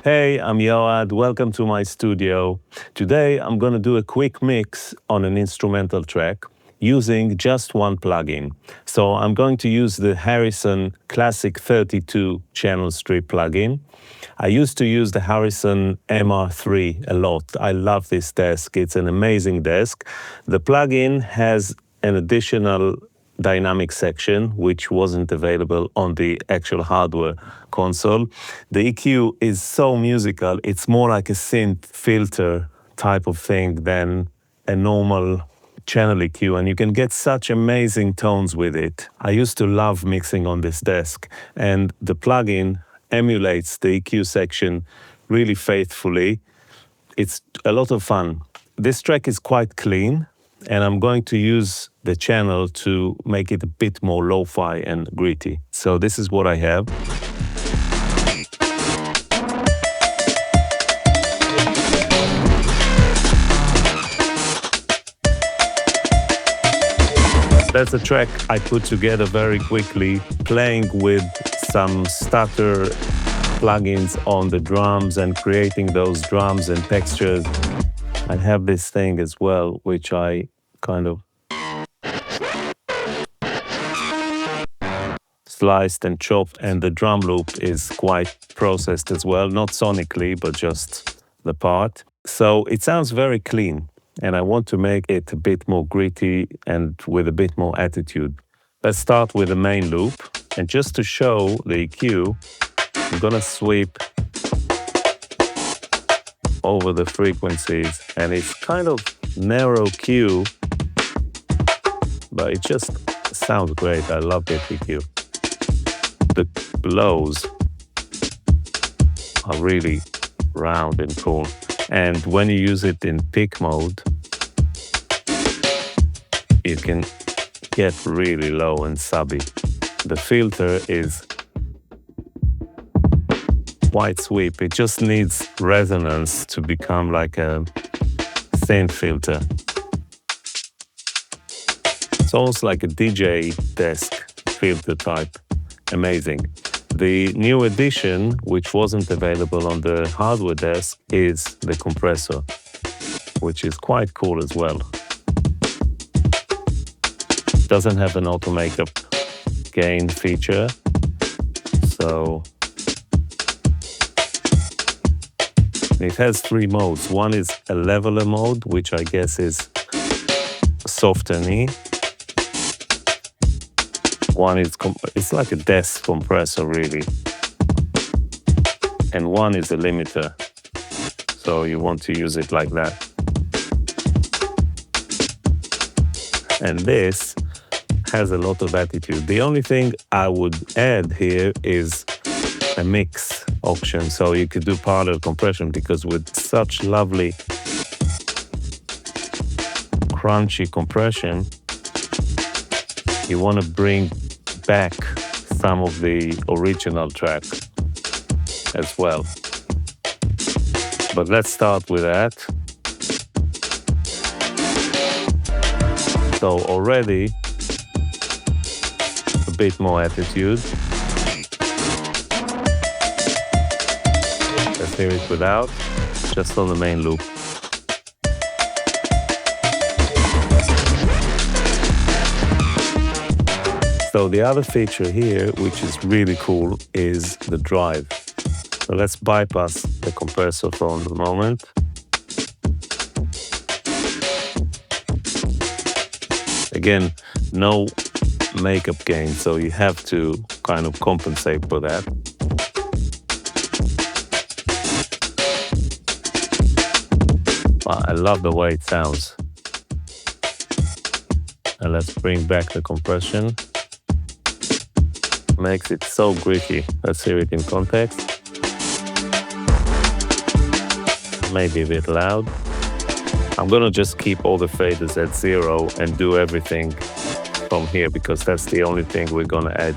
Hey, I'm Yoad. Welcome to my studio. Today I'm going to do a quick mix on an instrumental track using just one plugin. So I'm going to use the Harrison Classic 32 channel strip plugin. I used to use the Harrison MR3 a lot. I love this desk. It's an amazing desk. The plugin has an additional dynamic section, which wasn't available on the actual hardware console. The EQ is so musical, it's more like a synth filter type of thing than a normal channel EQ, and you can get such amazing tones with it. I used to love mixing on this desk, and the plugin emulates the EQ section really faithfully. It's a lot of fun. This track is quite clean, and I'm going to use the channel to make it a bit more lo-fi and gritty. So this is what I have. That's a track I put together very quickly, playing with some stutter plugins on the drums and creating those drums and textures. I have this thing as well, which I kind of sliced and chopped, and the drum loop is quite processed as well, not sonically, but just the part. So it sounds very clean, and I want to make it a bit more gritty and with a bit more attitude. Let's start with the main loop, and just to show the EQ, I'm gonna sweep over the frequencies, and it's kind of narrow Q, but it just sounds great. I love the EQ. The lows are really round and cool, and when you use it in pick mode, you can get really low and subby. The filter is wide sweep. It just needs resonance to become like a synth filter. It's almost like a DJ desk filter type. Amazing. The new addition, which wasn't available on the hardware desk, is the compressor, which is quite cool as well. Doesn't have an auto makeup gain feature, so it has three modes. One is a leveler mode, which I guess is soft and E. One is it's like a desk compressor really, and one is a limiter, so you want to use it like that. And this has a lot of attitude. The only thing I would add here is a mix option, so you could do parallel compression, because with such lovely crunchy compression, you want to bring back some of the original track as well. But let's start with that. So already a bit more attitude. Let's hear it without, just on the main loop. So the other feature here, which is really cool, is the drive. So let's bypass the compressor for the moment. Again, no makeup gain, so you have to kind of compensate for that. Wow, I love the way it sounds. And let's bring back the compression. Makes it so gritty. Let's hear it in context. Maybe a bit loud. I'm gonna just keep all the faders at 0 and do everything from here, because that's the only thing we're gonna add.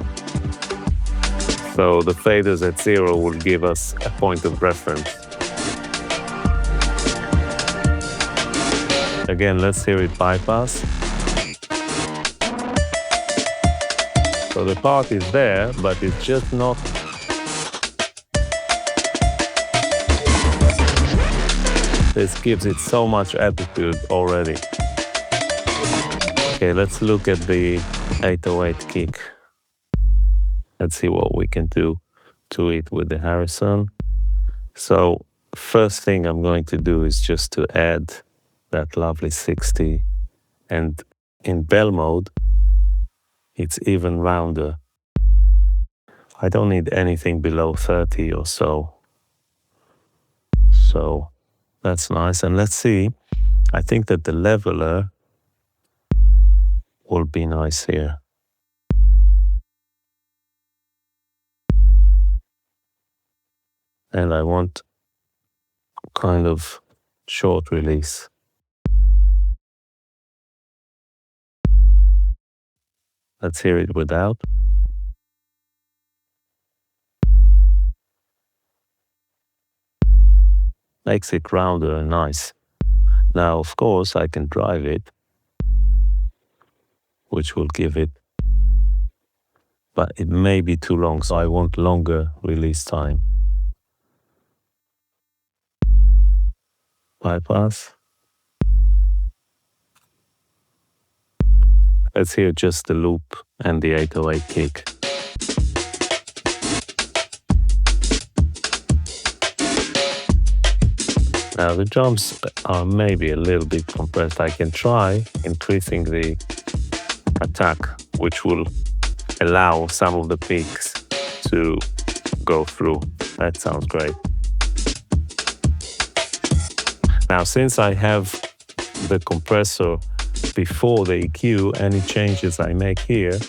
So the faders at 0 will give us a point of reference. Again, let's hear it bypass. So the part is there, but it's just not This gives it so much attitude already. Okay, let's look at the 808 kick. Let's see what we can do to it with the Harrison. So first thing I'm going to do is just to add that lovely 60. And in bell mode, it's even rounder. I don't need anything below 30 or so. So that's nice. And let's see, I think that the leveler will be nice here. And I want kind of short release. Let's hear it without. Makes it rounder and nice. Now, of course, I can drive it, which will give it, but it may be too long, so I want longer release time. Bypass. Let's hear just the loop and the 808 kick. Now the drums are maybe a little bit compressed. I can try increasing the attack, which will allow some of the peaks to go through. That sounds great. Now, since I have the compressor before the EQ, any changes I make here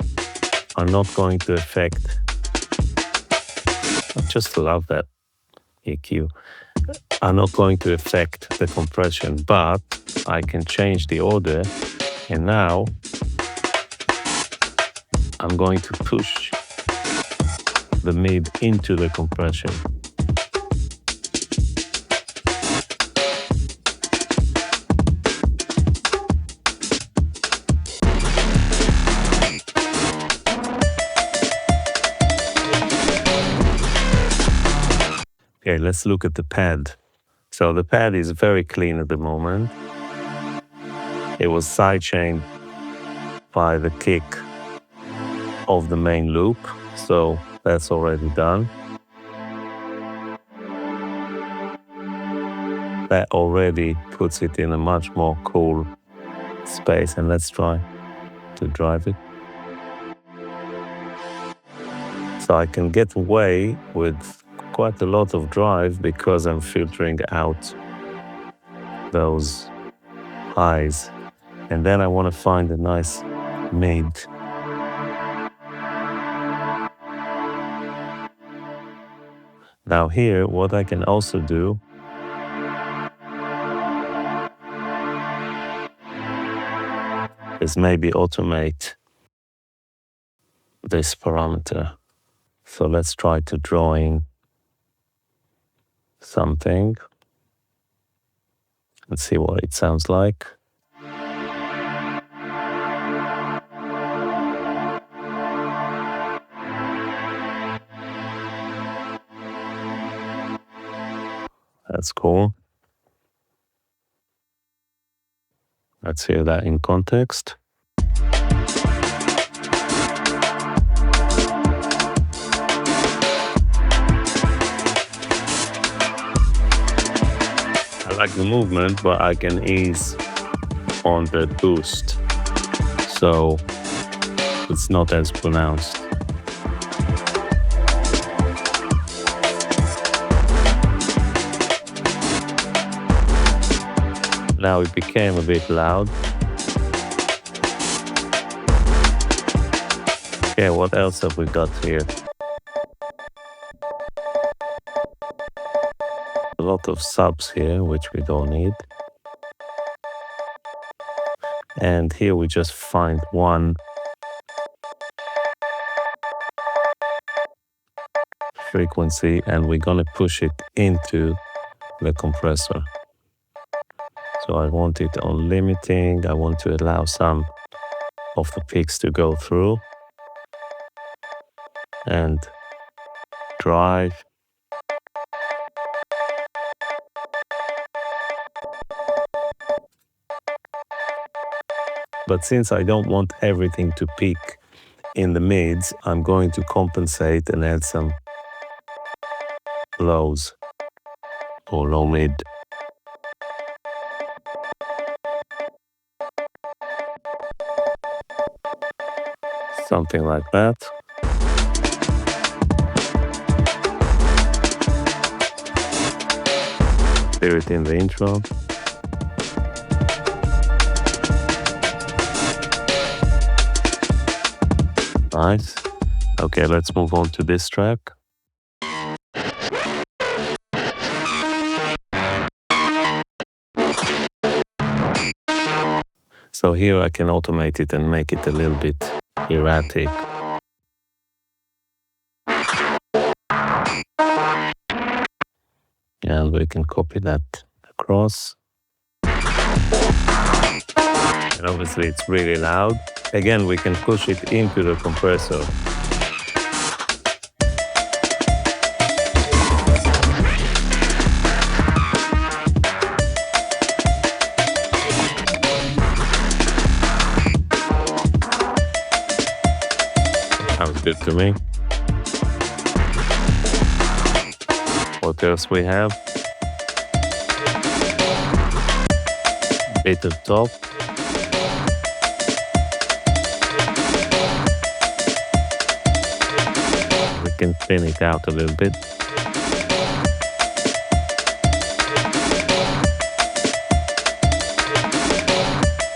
are not going to affect. I just love that EQ. Are not going to affect the compression, but I can change the order, and now I'm going to push the mid into the compression. Okay, let's look at the pad. So the pad is very clean at the moment. It was sidechained by the kick of the main loop, so that's already done. That already puts it in a much more cool space, and let's try to drive it. So I can get away with quite a lot of drive because I'm filtering out those highs. And then I want to find a nice mid. Now here, what I can also do is maybe automate this parameter. So let's try to draw in something and see what it sounds like. That's cool. Let's hear that in context. I like the movement, but I can ease on the boost, so it's not as pronounced. Now it became a bit loud. Okay, what else have we got here? A lot of subs here, which we don't need. And here we just find one frequency, and we're gonna push it into the compressor. So I want it on limiting. I want to allow some of the peaks to go through and drive. But since I don't want everything to peak in the mids, I'm going to compensate and add some lows or low mid. Something like that. Hear it in the intro. Nice. Okay, let's move on to this track. So here I can automate it and make it a little bit erratic. And we can copy that across. And obviously it's really loud. Again, we can push it into the compressor. Sounds good to me. What else we have? Bit of top. We can thin it out a little bit.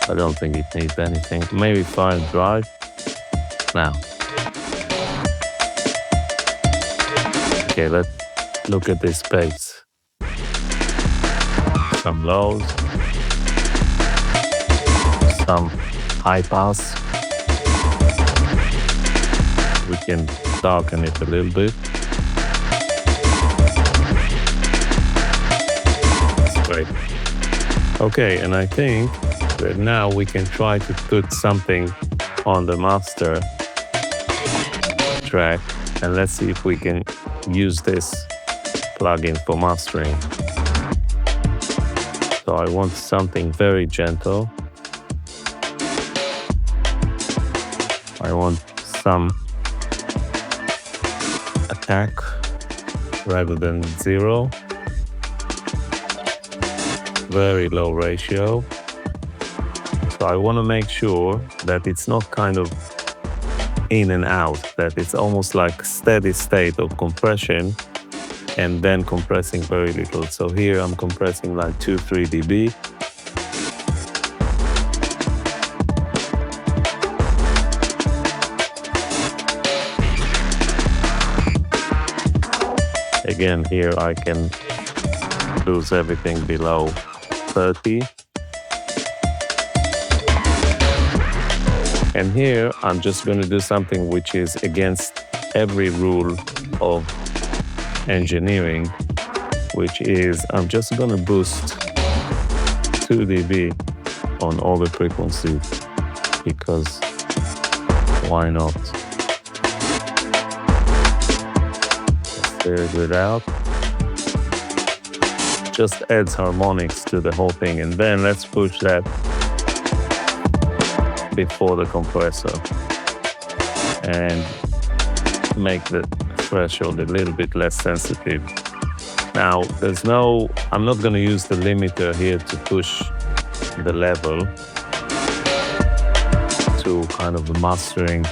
I don't think it needs anything. Maybe file drive. Now. Okay, let's look at this bass. Some lows. Some high pass. We can darken it a little bit. That's great. Okay, and I think that now we can try to put something on the master track, and let's see if we can use this plugin for mastering. So I want something very gentle. I want some attack rather than zero. Very low ratio. So I want to make sure that it's not kind of in and out, that it's almost like steady state of compression and then compressing very little. So here I'm compressing like 2-3 dB. Again, here I can lose everything below 30. And here I'm just going to do something which is against every rule of engineering, which is I'm just going to boost 2 dB on all the frequencies, because why not? Let's figure it out. Just adds harmonics to the whole thing, and then let's push that before the compressor and make the threshold a little bit less sensitive. Now, I'm not going to use the limiter here to push the level to kind of the mastering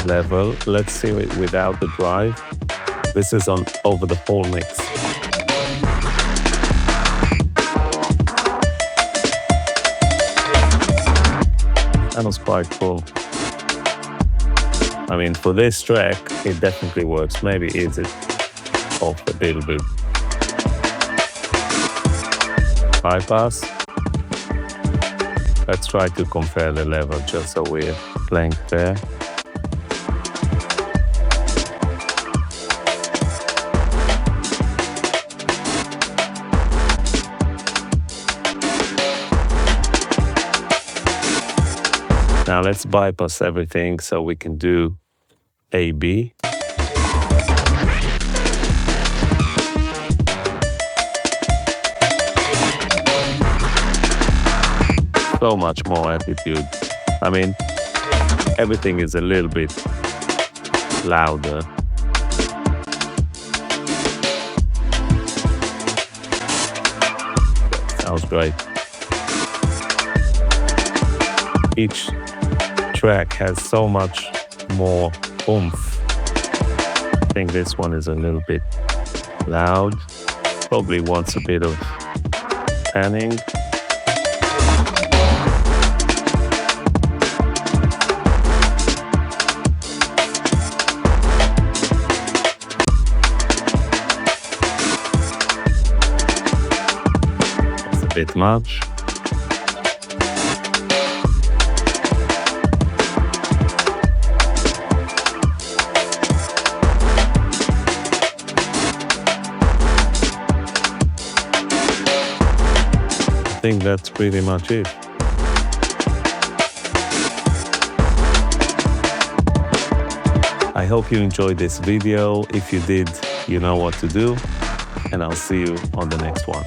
level. Let's see it without the drive. This is on over the whole mix. That was quite cool. I mean, for this track, it definitely works. Maybe ease it off a little bit. Bypass. Let's try to compare the level just so we're playing fair. Now let's bypass everything so we can do A-B. so much more attitude. I mean, everything is a little bit louder. Sounds great. Each track has so much more oomph. I think this one is a little bit loud. Probably wants a bit of panning. That's a bit much. I think that's pretty much it. I hope you enjoyed this video. If you did, you know what to do, and I'll see you on the next one.